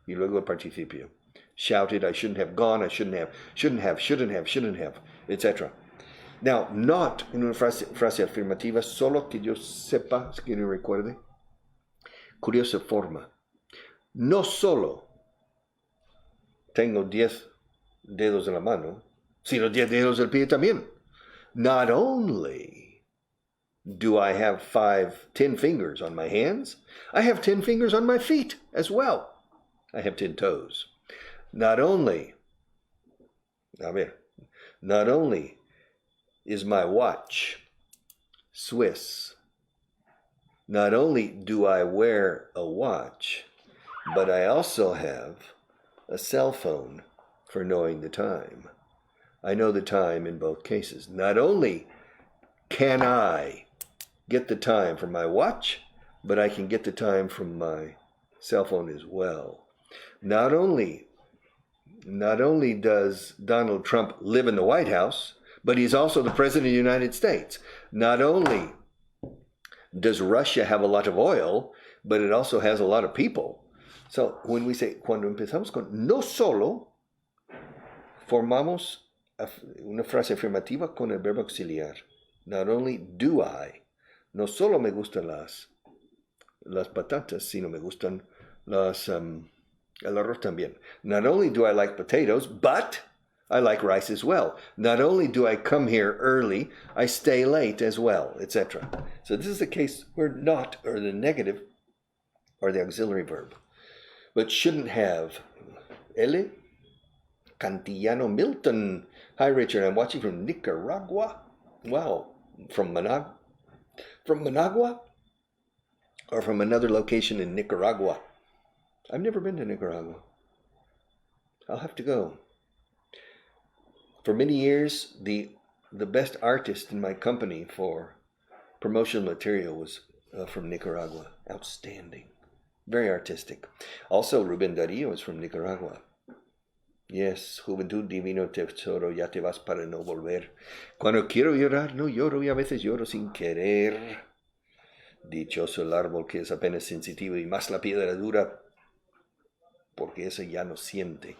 Y luego el participio. Shouted. I shouldn't have gone. I shouldn't have, etc. Now, not en una frase afirmativa, solo que yo sepa, que no recuerde. Curiosa forma. No solo tengo 10 dedos en la mano, sino 10 dedos del pie también. Not only do I have 10 fingers on my hands, I have 10 fingers on my feet as well. I have 10 toes. Not only is my watch Swiss. Not only do I wear a watch, but I also have a cell phone for knowing the time. I know the time in both cases. Not only can I get the time from my watch, but I can get the time from my cell phone as well. Not only does Donald Trump live in the White House, but he's also the President of the United States. Not only does Russia have a lot of oil, but it also has a lot of people. So when we say, cuando empezamos con no solo, formamos una frase afirmativa con el verbo auxiliar. Not only do I, no solo me gustan las patatas, sino me gustan el arroz también. Not only do I like potatoes, but I like rice as well. Not only do I come here early, I stay late as well, etc. So this is the case where not, or the negative, or the auxiliary verb. but shouldn't have. L. Cantillano Milton. Hi, Richard. I'm watching from Nicaragua. Wow. From Managua? Or from another location in Nicaragua? I've never been to Nicaragua. I'll have to go. For many years, the best artist in my company for promotional material was from Nicaragua. Outstanding. Very artistic. Also, Rubén Darío is from Nicaragua. Yes, juventud divino tesoro, ya te vas para no volver. Cuando quiero llorar, no lloro y a veces lloro sin querer. Dichoso el árbol que es apenas sensitivo y más la piedra dura, porque ese ya no siente.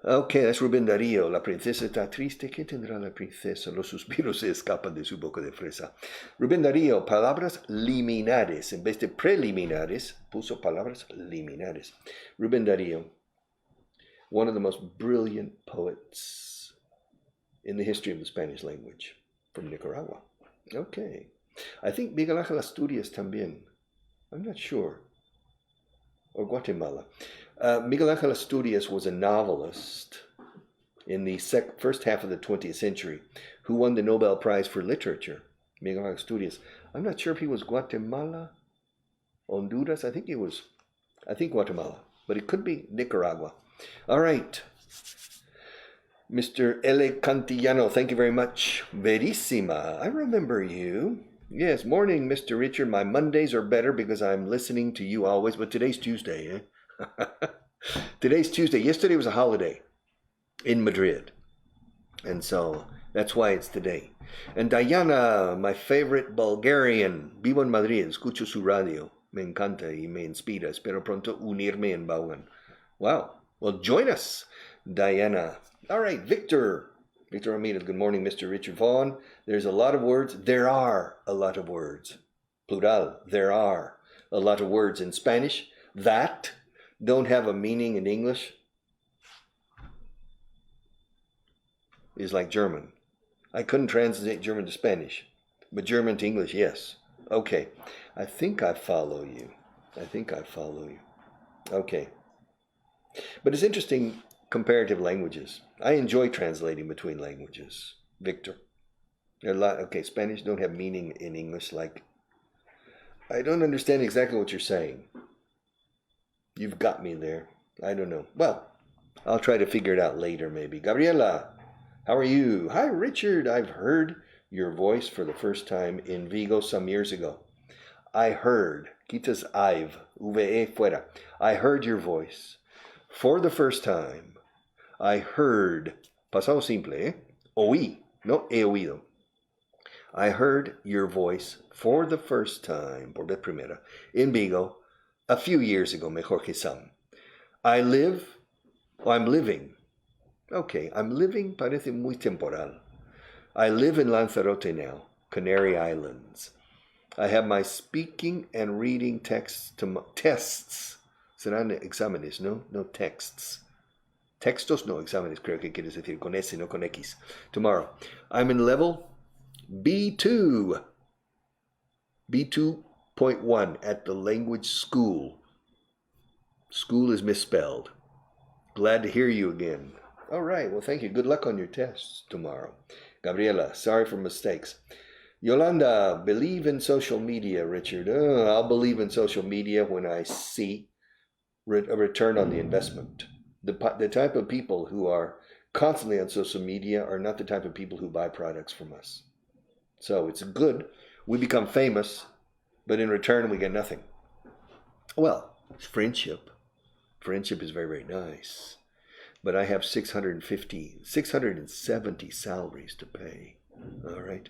Okay, that's Rubén Darío. La princesa está triste. ¿Qué tendrá la princesa? Los suspiros se escapan de su boca de fresa. Rubén Darío, palabras liminares. En vez de preliminares, puso palabras liminares. Rubén Darío, one of the most brilliant poets in the history of the Spanish language, from Nicaragua. Okay. I think Miguel Ángel Asturias también. I'm not sure. Or Guatemala. Miguel Ángel Asturias was a novelist in the first half of the 20th century who won the Nobel Prize for Literature. Miguel Ángel Asturias. I'm not sure if he was Guatemala, Honduras. I think Guatemala, but it could be Nicaragua. All right. Mr. L. Cantillano, thank you very much. Verissima. I remember you. Yes, morning, Mr. Richard. My Mondays are better because I'm listening to you always, but today's Tuesday, eh? Today's Tuesday. Yesterday was a holiday in Madrid, and so that's why it's today. And Diana, my favorite Bulgarian, vivo en Madrid, escucho su radio. Me encanta y me inspira. Espero pronto unirme en Vaughan. Wow. Well, join us, Diana. All right, Victor. Victor Ramirez, good morning, Mr. Richard Vaughan. There's a lot of words. There are a lot of words. Plural, there are a lot of words in Spanish that don't have a meaning in English. Is like German. I couldn't translate German to Spanish, but German to English, yes. Okay, I think I follow you. Okay. But it's interesting, comparative languages. I enjoy translating between languages, Victor. Okay, Spanish don't have meaning in English, like, I don't understand exactly what you're saying. You've got me there. I don't know. Well, I'll try to figure it out later, maybe. Gabriela, how are you? Hi, Richard. I've heard your voice for the first time in Vigo some years ago. I heard, quitas I've, VE fuera. I heard your voice for the first time. I heard, pasado simple, ¿eh? Oí, no he oído. I heard your voice for the first time, por vez primera, in Vigo, a few years ago, mejor que some. I'm living. Okay, I'm living parece muy temporal. I live in Lanzarote now, Canary Islands. I have my speaking and reading tests. Serán exámenes, ¿no? No texts. Textos, no exámenes, creo que quieres decir con S, no con X. Tomorrow. I'm in level B2. B2.1 at the language school. School is misspelled. Glad to hear you again. All right, well, thank you. Good luck on your tests tomorrow. Gabriela, sorry for mistakes. Yolanda, believe in social media, Richard. I'll believe in social media when I see a return on the investment. The type of people who are constantly on social media are not the type of people who buy products from us. So it's good. We become famous, but in return we get nothing. Well, friendship. Friendship is very, very nice. But I have 670 salaries to pay. All right.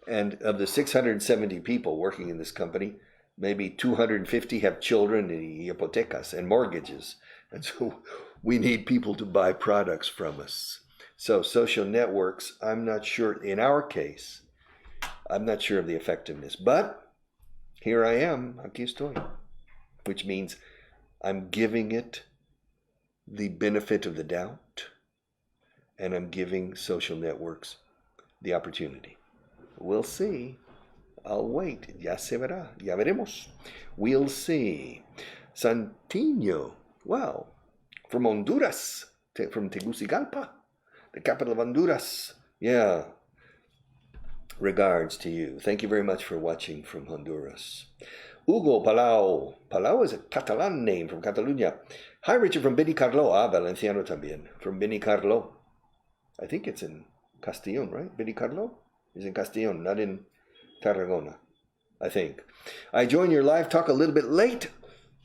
And of the 670 people working in this company, maybe 250 have children and hipotecas and mortgages. And so we need people to buy products from us. So social networks, I'm not sure, in our case, I'm not sure of the effectiveness. But here I am, aquí estoy, which means I'm giving it the benefit of the doubt, and I'm giving social networks the opportunity. We'll see. I'll wait. Ya se verá. Ya veremos. We'll see. Santino. Wow. From Honduras. From Tegucigalpa, the capital of Honduras. Yeah. Regards to you. Thank you very much for watching from Honduras. Hugo Palau. Palau is a Catalan name from Catalunya. Hi, Richard from Benicarlo. Valenciano también. From Benicarlo. I think it's in Castellón, right? Benicarlo is in Castellón, not in Tarragona, I think. I join your live talk a little bit late.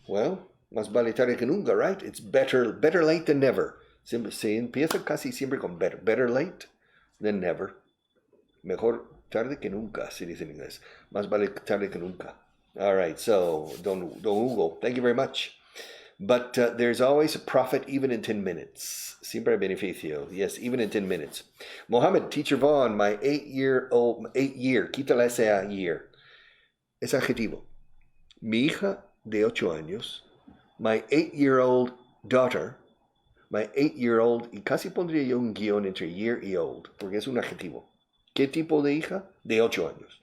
Well, más vale tarde que nunca, right? It's better late than never. Se empieza casi siempre con better. Better late than never. Mejor tarde que nunca, se dice en inglés. Más vale tarde que nunca. All right, so, don Hugo, thank you very much. But there's always a profit even in 10 minutes. Siempre hay beneficio. Yes, even in 10 minutes. Mohammed, teacher Vaughan, my 8 year, quítale ese year. Es adjetivo. Mi hija de 8 años, my 8-year-old daughter, my 8-year-old, y casi pondría yo un guión entre year y old, porque es un adjetivo. ¿Qué tipo de hija? De 8 años.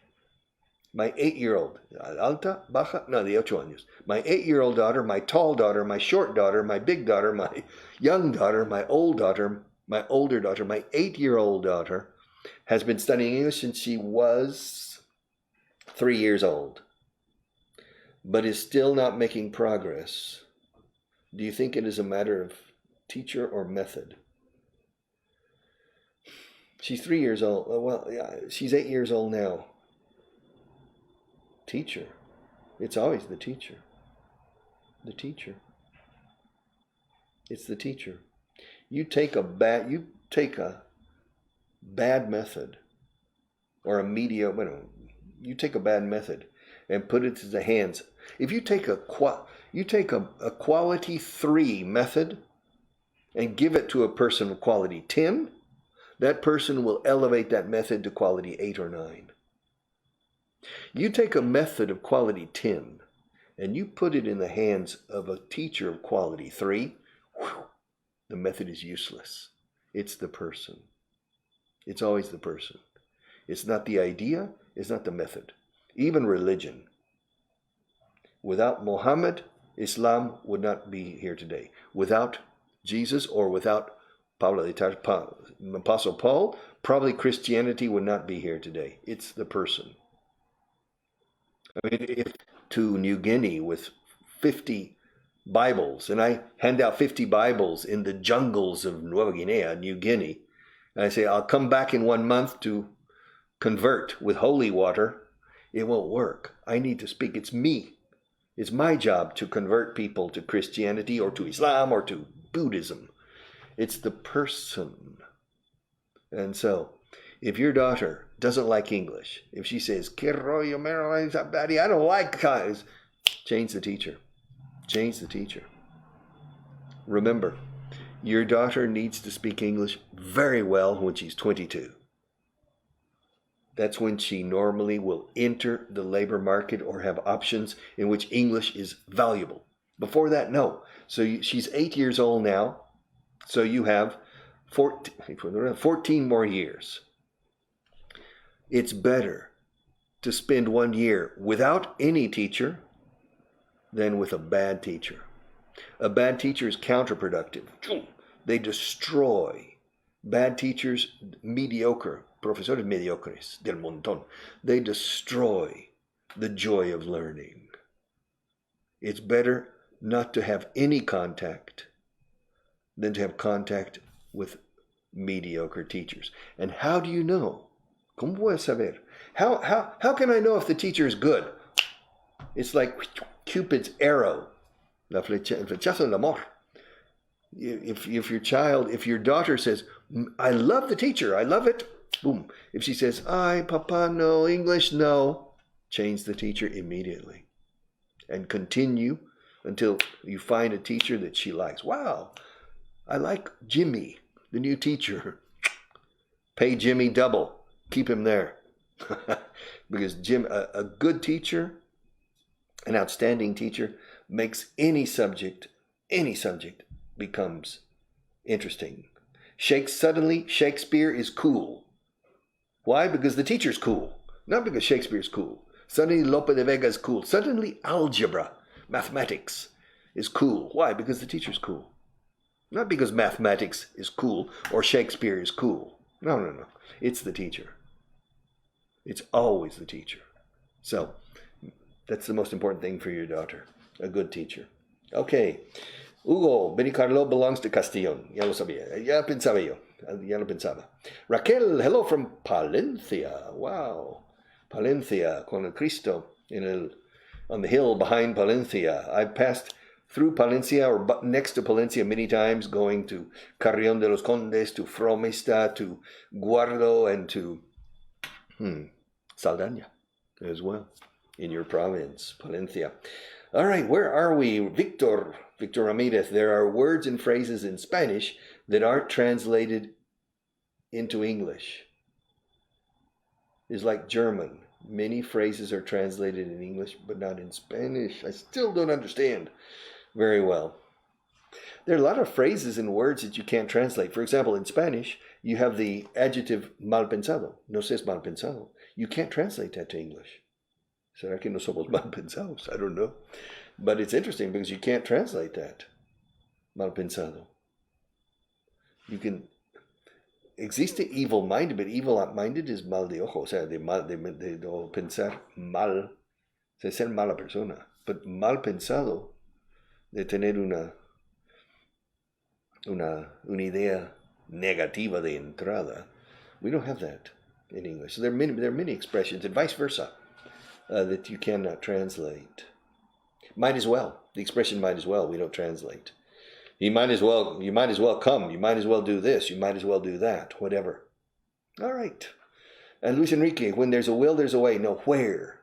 My 8-year-old, alta, baja, no, de 8 años. My 8-year-old daughter, my tall daughter, my short daughter, my big daughter, my young daughter, my old daughter, my older daughter, my 8-year-old daughter has been studying English since she was 3 years old, but is still not making progress. Do you think it is a matter of teacher or method? She's 3 years old. Well, yeah, she's 8 years old now. Teacher. It's always the teacher. The teacher. It's the teacher. You take a bad method, or a mediocre. You take a bad method and put it to the hands. If you take a quality 3 method and give it to a person of quality 10, that person will elevate that method to quality 8 or 9. You take a method of quality 10 and you put it in the hands of a teacher of quality 3, the method is useless. It's the person. It's always the person. It's not the idea, it's not the method. Even religion. Without Muhammad, Islam would not be here today. Without Jesus or without Apostle Paul, probably Christianity would not be here today. It's the person. I mean, if to New Guinea with 50 Bibles, and I hand out 50 Bibles in the jungles of Nueva Guinea, New Guinea, and I say, I'll come back in 1 month to convert with holy water, it won't work. I need to speak. It's me. It's my job to convert people to Christianity or to Islam or to Buddhism. It's the person. And so, if your daughter doesn't like English, if she says, "Que rollo, I don't like guys," change the teacher. Change the teacher. Remember, your daughter needs to speak English very well when she's 22. That's when she normally will enter the labor market or have options in which English is valuable. Before that, no. So she's 8 years old now. So you have 14 more years. It's better to spend 1 year without any teacher than with a bad teacher. A bad teacher is counterproductive. They destroy. Bad teachers, mediocre, profesores mediocres del montón, they destroy the joy of learning. It's better not to have any contact than to have contact with mediocre teachers. And how do you know? ¿Cómo voy a saber? How can I know if the teacher is good? It's like Cupid's arrow, el flechazo del amor. If your daughter says, "I love the teacher, I love it," boom. If she says, "Ay, papa, no, English, no," change the teacher immediately. And continue until you find a teacher that she likes. Wow, I like Jimmy, the new teacher. Pay Jimmy double. Keep him there. Because a good teacher, an outstanding teacher, makes any subject becomes interesting. Suddenly, Shakespeare is cool. Why? Because the teacher's cool. Not because Shakespeare's cool. Suddenly, Lope de Vega is cool. Suddenly, algebra, mathematics, is cool. Why? Because the teacher's cool. Not because mathematics is cool or Shakespeare is cool. No, no, no. It's the teacher. It's always the teacher. So that's the most important thing for your daughter, a good teacher. Okay. Hugo Benicarlo belongs to Castellón. Ya lo sabía. Ya pensaba yo. Ya lo pensaba. Raquel, hello from Palencia. Wow. Palencia, con el Cristo on the hill behind Palencia. I've passed through Palencia or next to Palencia many times, going to Carrión de los Condes, to Fromesta, to Guardo, and to Saldaña as well, in your province, Palencia. All right, where are we? Victor Ramirez, there are words and phrases in Spanish that aren't translated into English. It's like German. Many phrases are translated in English, but not in Spanish. I still don't understand very well. There are a lot of phrases and words that you can't translate. For example, in Spanish, you have the adjective mal pensado. No seas mal pensado. You can't translate that to English. ¿Será que no somos mal pensados? I don't know. But it's interesting because you can't translate that. Mal pensado. Existe evil-minded, but evil-minded is mal de ojo. O sea, de pensar mal, de ser mala persona. But mal pensado, de tener una idea negativa de entrada. We don't have that in English. So there are many expressions, and vice versa, that you cannot translate. Might as well. The expression might as well, we don't translate. You might as well come. You might as well do this. You might as well do that. Whatever. All right. And Luis Enrique, when there's a will, there's a way. No, where?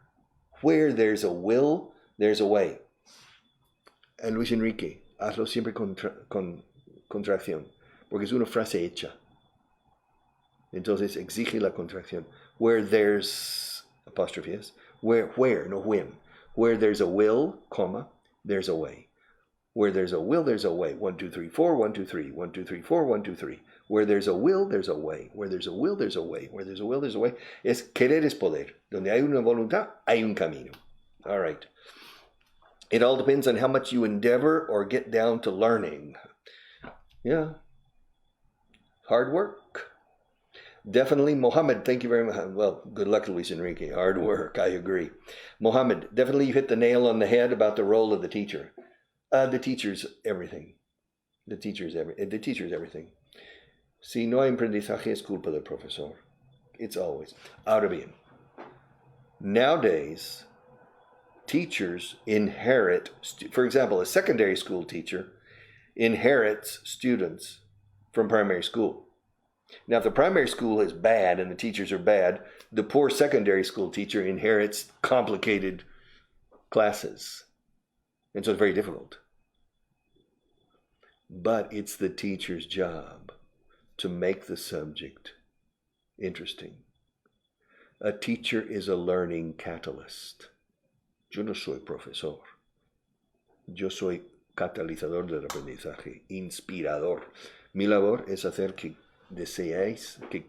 Where there's a will, there's a way. And Luis Enrique, hazlo siempre con contracción, porque es una frase hecha. Entonces exige la contracción. Where there's, apostrophe es, where, no when. Where there's a will, comma, there's a way. Where there's a will, there's a way. 1, 2, 3, 4, 1, 2, 3. 1, 2, 3, 4, 1, 2, 3. Where there's a will, there's a way. Where there's a will, there's a way. Where there's a will, there's a way. Es querer es poder. Donde hay una voluntad, hay un camino. All right. It all depends on how much you endeavor or get down to learning. Yeah. Hard work. Definitely, Mohammed, thank you very much. Well, good luck, Luis Enrique. Hard work, I agree. Mohammed, definitely you hit the nail on the head about the role of the teacher. The teacher's everything. The teacher's everything. Si no hay aprendizaje, es culpa del profesor. It's always. Ahora bien, nowadays, teachers inherit, for example, a secondary school teacher inherits students from primary school. Now, if the primary school is bad and the teachers are bad, the poor secondary school teacher inherits complicated classes. And so it's very difficult. But it's the teacher's job to make the subject interesting. A teacher is a learning catalyst. Yo no soy profesor. Yo soy catalizador del aprendizaje, inspirador. Mi labor es hacer que deseáis, que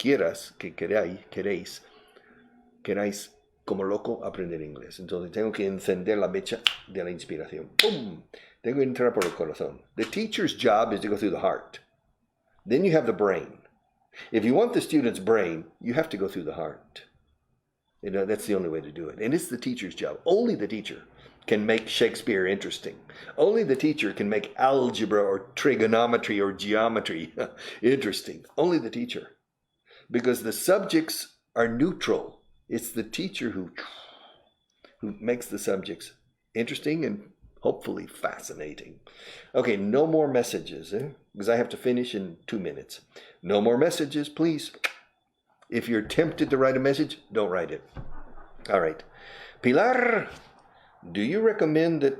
queráis como loco aprender inglés. Entonces tengo que encender la mecha de la inspiración. ¡Pum! Tengo que entrar por el corazón. The teacher's job is to go through the heart. Then you have the brain. If you want the student's brain, you have to go through the heart. You know, that's the only way to do it. And it's the teacher's job. Only the teacher can make Shakespeare interesting. Only the teacher can make algebra or trigonometry or geometry interesting. Only the teacher. Because the subjects are neutral. It's the teacher who makes the subjects interesting and hopefully fascinating. Okay, no more messages, because I have to finish in 2 minutes. No more messages, please. If you're tempted to write a message, don't write it. All right. Pilar, do you recommend that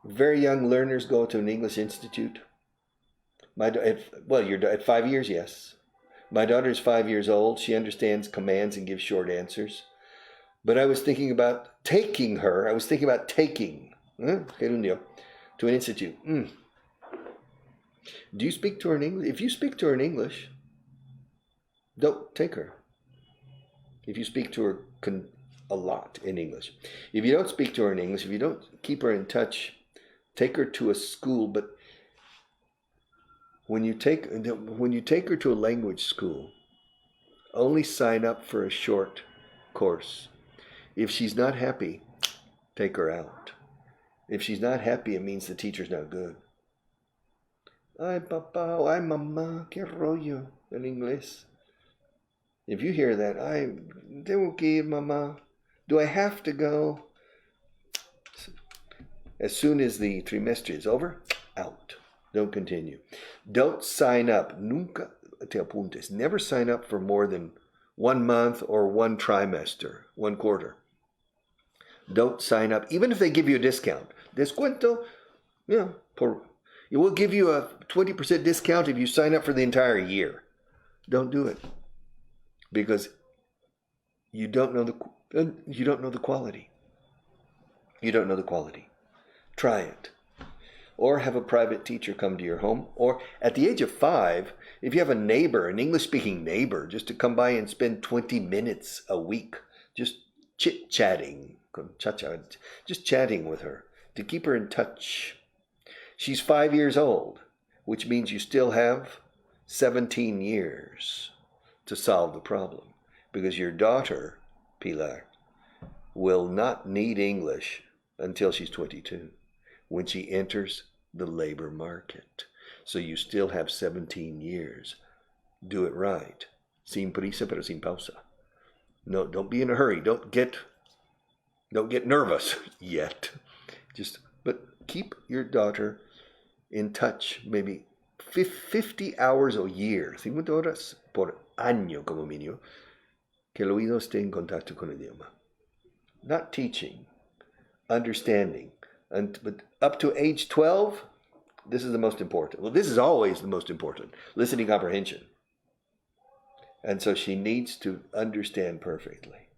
very young learners go to an English institute? You're at 5 years, yes. My daughter is 5 years old. She understands commands and gives short answers. But I was thinking about taking her. Gerundio, to an institute. Do you speak to her in English? If you speak to her in English, don't take her. If you speak to her a lot in English. If you don't speak to her in English, if you don't keep her in touch take her to a school, but when you take her to a language school, only sign up for a short course. If she's not happy, take her out. If she's not happy, it means the teacher's not good. Ay, papá, ay, mamá, qué rollo en inglés. If you hear that, ay, tengo que ir, mamá. Do I have to go? As soon as the trimestre is over, out. Don't continue. Don't sign up. Nunca te apuntes. Never sign up for more than 1 month or 1 trimester, 1 quarter. Don't sign up, even if they give you a discount. Descuento, it will give you a 20% discount if you sign up for the entire year. Don't do it, because you don't know the quality. You don't know the quality. Try it. Or have a private teacher come to your home. Or at the age of 5, if you have a neighbor, an English-speaking neighbor, just to come by and spend 20 minutes a week, just chit-chatting, just chatting with her, to keep her in touch. She's 5 years old, which means you still have 17 years to solve the problem, because your daughter, Pilar, will not need English until she's 22, when she enters the labor market. So you still have 17 years. Do it right. Sin prisa, pero sin pausa. No, don't be in a hurry. Don't get nervous yet. But keep your daughter in touch, maybe 50 hours a year, 50 horas por año como mínimo, que el oído esté en contacto con el idioma. Not teaching, understanding. But up to age 12, this is the most important. Well, this is always the most important, listening comprehension. And so she needs to understand perfectly.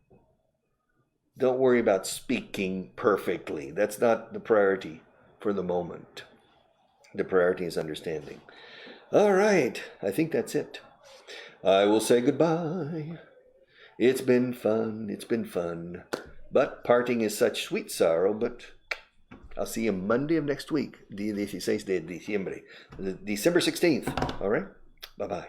Don't worry about speaking perfectly. That's not the priority for the moment. The priority is understanding. All right, I think that's it. I will say goodbye. It's been fun. But parting is such sweet sorrow, but I'll see you Monday of next week, Día 16 de Diciembre, December 16th. All right? Bye-bye.